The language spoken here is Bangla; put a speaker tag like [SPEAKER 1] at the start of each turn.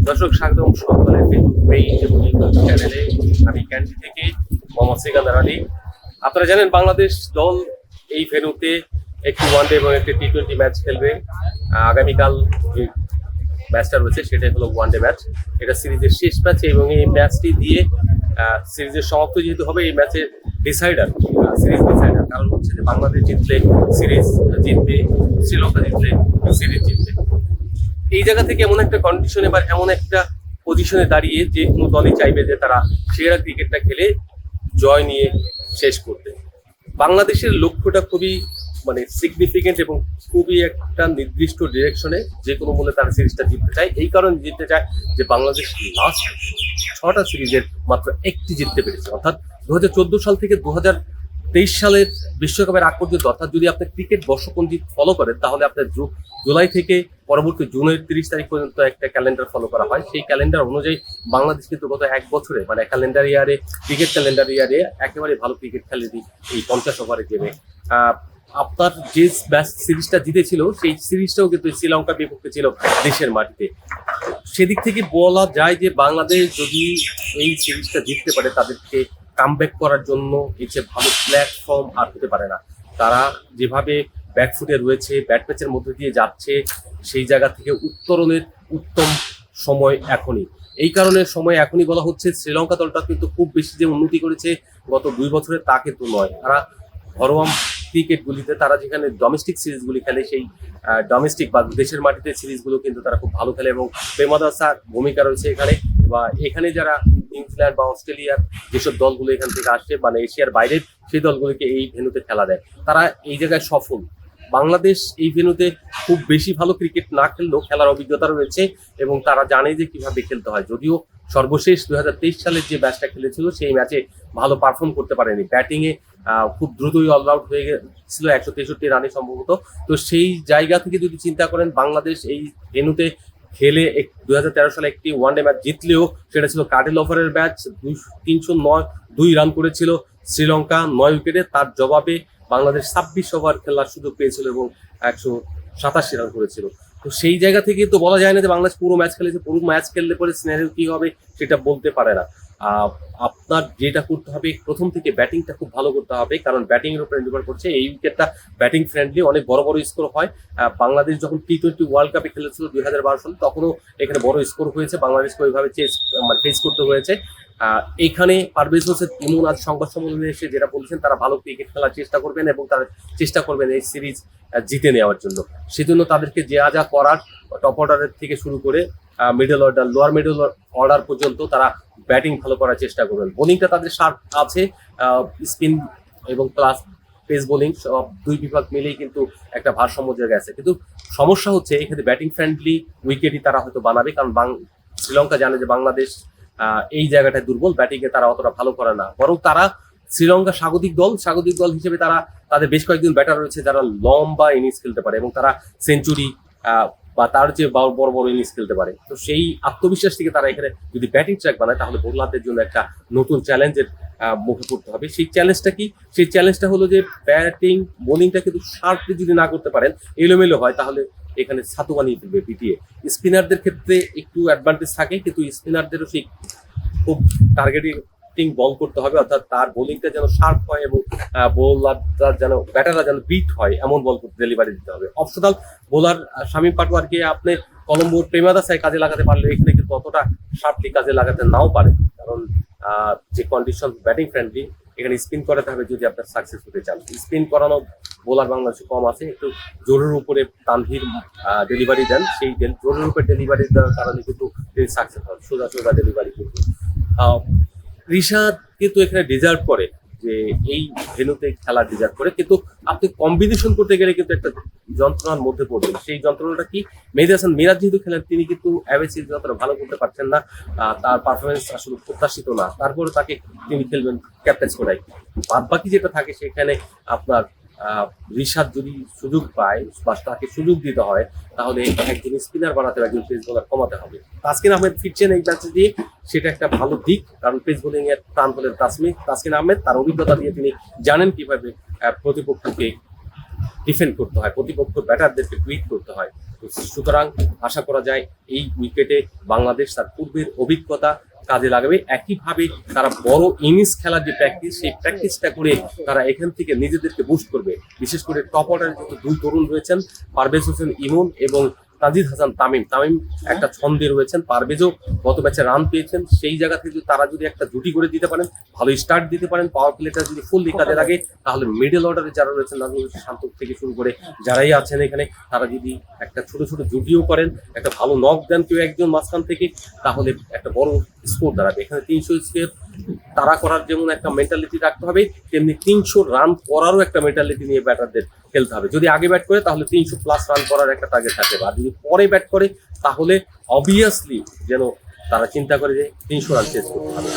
[SPEAKER 1] দর্শক স্বাগতম সকলের ফেসবুক পেজ এবং ইউটিউব চ্যানেলে। আমি ক্যান্ডি থেকে মোহাম্মদ সিকান্দার আলী। আপনারা জানেন বাংলাদেশ দল এই ভেন্যুতে একটি ওয়ানডে এবং একটি টি-20 ম্যাচ খেলবে। আগামীকাল যে ম্যাচটা রয়েছে সেটাই হলো ওয়ানডে ম্যাচ। এটা সিরিজের শেষ ম্যাচ এবং এই ম্যাচটি দিয়ে সিরিজের সমাপ্ত যেহেতু হবে, এই ম্যাচের ডিসাইডার সিরিজ ডিসাইডার। কারণ হচ্ছে যে বাংলাদেশ জিতলে সিরিজ জিতবে, শ্রীলঙ্কা জিতলে সিরিজ জিতবে। এই জায়গা থেকে এমন একটা কন্ডিশনে বা এমন একটা পজিশনে দাঁড়িয়ে যে কোনো দলই চাইবে যে তারা সেরা ক্রিকেটটা খেলে জয় নিয়ে শেষ করতে। বাংলাদেশের লক্ষ্যটা খুবই সিগনিফিকেন্ট এবং খুবই একটা নির্দিষ্ট ডিরেকশনে, যে কোনো মূল্যে তারা সিরিজটা জিততে চায়। এই কারণে জিততে চায় যে বাংলাদেশ লাস্ট 6টা সিরিজের মাত্র একটি জিততে পেরেছে, অর্থাৎ 2014 সাল থেকে 2023 সালের বিশ্বকাপের আগ পর্যন্ত। অর্থাৎ যদি আপনি ক্রিকেট বর্ষপঞ্জি ফলো করেন তাহলে আপনার জুলাই থেকে পরবর্তী জুনের 30 তারিখ পর্যন্ত একটা ক্যালেন্ডার ফলো করা হয়। সেই ক্যালেন্ডার অনুযায়ী বাংলাদেশ কিন্তু গত এক বছরে ক্যালেন্ডার ইয়ারে, ক্রিকেট ক্যালেন্ডার ইয়ারে একেবারে ভালো ক্রিকেট খেলেনি এই 50 ওভারের গেমে। আপনার যে ম্যাচ সিরিজটা জিতেছিল সেই সিরিজটাও কিন্তু শ্রীলঙ্কার বিপক্ষে ছিল দেশের মাটিতে। সেদিক থেকে বলা যায় যে বাংলাদেশ যদি এই সিরিজটা জিততে পারে তাদেরকে কামব্যাক করার জন্য এই যে ভালো প্ল্যাটফর্ম আর হতে পারে না। তারা যেভাবে ব্যাকফুটে রয়েছে, ব্যাট ম্যাচের মধ্যে দিয়ে যাচ্ছে, সেই জায়গা থেকে উত্তরণের উত্তম সময় এখনই। এই কারণে সময় এখনই বলা হচ্ছে। শ্রীলঙ্কা দলটা কিন্তু খুব বেশি যে উন্নতি করেছে গত 2 বছরে তা কিন্তু নয়। তারা ঘরোয়া ক্রিকেটগুলিতে, তারা যেখানে ডোমেস্টিক সিরিজগুলি খেলে, সেই ডোমেস্টিক বা দেশের মাটিতে সিরিজগুলো কিন্তু তারা খুব ভালো খেলে এবং প্রেমাদাসার ভূমিকা রয়েছে এখানে। বা এখানে যারা নিউজিল্যান্ড বা অস্ট্রেলিয়ার যেসব দলগুলো এখান থেকে আসছে, এশিয়ার বাইরের সেই দলগুলিকে এই ভেন্যুতে খেলা দেয়, তারা এই জায়গায় সফল। বাংলাদেশ এই ভেন্যুতে খুব বেশি ভালো ক্রিকেট না খেললেও খেলার অভিজ্ঞতা রয়েছে এবং তারা জানে যে কিভাবে খেলতে হয়। যদিও সর্বশেষ 2023 সালের যে ম্যাচটা খেলেছিল সেই ম্যাচে ভালো পারফর্ম করতে পারেনি। ব্যাটিংয়ে খুব দ্রুতই অল আউট হয়ে গেছিল 163 রানে সম্ভবত। তো সেই জায়গা থেকে যদি চিন্তা করেন, বাংলাদেশ এই ভেন্যুতে খেলে 2013 সালে একটি ওয়ানডে ম্যাচ জিতলেও সেটা ছিল কাটেল ওভারের ম্যাচ। 302 রান করেছিল শ্রীলঙ্কা 9 উইকেটে। তার জবাবে বাংলাদেশ 26 ওভার খেলার সুযোগ পেয়েছিল এবং 187 রান করেছিল। তো সেই জায়গা থেকে তো বলা যায় না যে বাংলাদেশ পুরো ম্যাচ খেলেছে। পুরো ম্যাচ খেললে পরে সিনারিও কি হবে সেটা বলতে পারে না। আপনার যেটা করতে হবে, প্রথম থেকে ব্যাটিংটা খুব ভালো করতে হবে, কারণ ব্যাটিং এর উপরে নির্ভর করছে। এই উইকেটটা ব্যাটিং ফ্রেন্ডলি, অনেক বড় বড় স্কোর হয়। বাংলাদেশ যখন টি-20 ওয়ার্ল্ড কাপে খেলেছিল 2012 সালে, তখনও এখানে বড় স্কোর হয়েছে। বাংলাদেশকে ওইভাবে ফেস করতে হয়েছে। এখানে পারভেজ হোসেন ইমন আজ সংবাদ সম্মেলনে এসে যেটা বলছেন, তারা ভালো ক্রিকেট খেলার চেষ্টা করবেন এবং তারা চেষ্টা করবেন এই সিরিজ জিতে নেওয়ার জন্য। সেজন্য তাদেরকে যা করার, টপ অর্ডারের থেকে শুরু করে middle order, lower middle order পর্যন্ত তারা ব্যাটিং ভালো করার চেষ্টা করবেন। বোলিংটা তাদের শার্প আছে, স্পিন এবং প্লাস পেস বোলিং সব দুই বিভাগ মিলেই কিন্তু একটা ভারসাম্য জায়গা আছে। কিন্তু সমস্যা হচ্ছে এখানে ব্যাটিং ফ্রেন্ডলি উইকেটই তারা হয়তো বানাবে, কারণ শ্রীলঙ্কা জানে যে বাংলাদেশ এই জায়গাটায় দুর্বল। ব্যাটিংয়ে তারা অতটা ভালো করে না, বরং তারা শ্রীলঙ্কা স্বাগতিক দল হিসেবে তাদের বেশ কয়েকজন ব্যাটার রয়েছে যারা লম্বা ইনিংস খেলতে পারে এবং তারা সেঞ্চুরি বা তার যে বড় বড় ইনিংস খেলতে পারে। তো সেই আত্মবিশ্বাস থেকে তারা এখানে যদি ব্যাটিং ট্র্যাক বানায়, তাহলে বোলারদের জন্য একটা নতুন চ্যালেঞ্জের মুখে পড়তে হবে। সেই চ্যালেঞ্জটা কি? সেই চ্যালেঞ্জটা হলো যে ব্যাটিং বোলিংটা কিন্তু শার্পলি যদি না করতে পারেন, এলোমেলো হয়, তাহলে এখানে ছাতু বানিয়ে ফেলবে পিটিয়ে। স্পিনারদের ক্ষেত্রে একটু অ্যাডভান্টেজ থাকে, কিন্তু স্পিনারদেরও সেই খুব টার্গেটিং বল করতে হবে, অর্থাৎ তার বোলিংটা যেন শার্প হয় এবং ব্যাটাররা যেন বিট হয় এমন বল ডেলিভারি দিতে হবে। অপশনাল বোলার শামীম পাটোয়ারকে আপনি কলম্বোর প্রেমাদাসায় কাজে লাগাতে পারলে এখানে কিন্তু অতটা শার্পলি কাজে লাগাতে নাও পারে, কারণ যে কন্ডিশন ব্যাটিং ফ্রেন্ডলি, এখানে স্পিন করাতে হবে যদি আপনার সাকসেস হতে চান। স্পিন করানো বোলার বাংলাদেশে কম আছে। একটু জোরের উপরে তানভীর ডেলিভারি দেন, সেই জোরের উপরে ডেলিভারি দেওয়ার কারণে কিন্তু তিনি সাকসেস হন। সোজা ডেলিভারি কিন্তু রিশাদ কিন্তু এখানে ডিজার্ভ করে যে এই ভেন্যুতে খেলা ডিজার্ভ করে, কিন্তু আপনি কম্বিনেশন করতে গেলে কিন্তু একটা যন্ত্রণার মধ্যে পড়বেন। সেই যন্ত্রণাটা কি? মেহেদী হাসান মিরাজ যেহেতু খেলেন, তিনি কিন্তু অ্যাভেসি যতটা ভালো করতে পারছেন না, তার পারফরমেন্স আসলে প্রত্যাশিত না। তারপরে তিনি খেলবেন ক্যাপ্টেন্স করাই। বাদ বাকি যেটা থাকে সেখানে আপনার রিশাদ যদি সুযোগ পায় বা তাকে সুযোগ দিতে হয়, তাহলে একজন স্পিনার বানাতে হবে, একজন পেস বোলার কমাতে হবে। তাসকিন আহমেদ ফিরছেন এই ম্যাচে দিয়ে, সেটা একটা ভালো দিক, কারণ পেস বোলিং এর প্রাণ হলেন তাসকিন আহমেদ। তার অভিজ্ঞতা দিয়ে তিনি জানেন কিভাবে প্রতিপক্ষকে ডিফেন্ড করতে হয়, প্রতিপক্ষ ব্যাটারদেরকে টুইট করতে হয়। তো সুতরাং আশা করা যায় এই উইকেটে বাংলাদেশ তার পূর্বের অভিজ্ঞতা কাজে লাগাবে। একইভাবে তারা বড় ইনিংস খেলার যে প্র্যাকটিস, সেই প্র্যাকটিসটা করে তারা এখান থেকে নিজেদেরকে বুস্ট করবে। বিশেষ করে টপ অর্ডারে যত দুই তরুণ রয়েছেন, পারভেজ হোসেন ইমন এবং তাজিদ হাসান তামিম। তামিম একটা ছন্দে রয়েছেন, পারভেজও গত ম্যাচে রান পেয়েছেন। সেই জায়গা থেকে তারা যদি একটা জুটি করে দিতে পারেন, ভালো স্টার্ট দিতে পারেন, পাওয়ার প্লেটা যদি ফুললি কাজে লাগে, তাহলে মিডল অর্ডারে যারা রয়েছেন নাজমুল শান্ত থেকে শুরু করে যারাই আছেন এখানে, তারা যদি একটা ছোট ছোট জুটিও করেন, একটা ভালো নক দেন কেউ একজন মাঝখান থেকে, তাহলে একটা বড় স্কোর দাঁড়াবে। এখানে 300 স্টেপ তারা করার যেমন একটা মেন্টালিটি রাখতে হবে, তেমনি 300 রান করারও একটা মেন্টালিটি নিয়ে ব্যাটারদের খেলতে হবে। যদি আগে ব্যাট করে তাহলে 300+ রান করার একটা টার্গেট থাকে, আর যদি পরে ব্যাট করে তাহলে অবভিয়াসলি যেন তারা চিন্তা করে যে 300 রান চেস করতে হবে।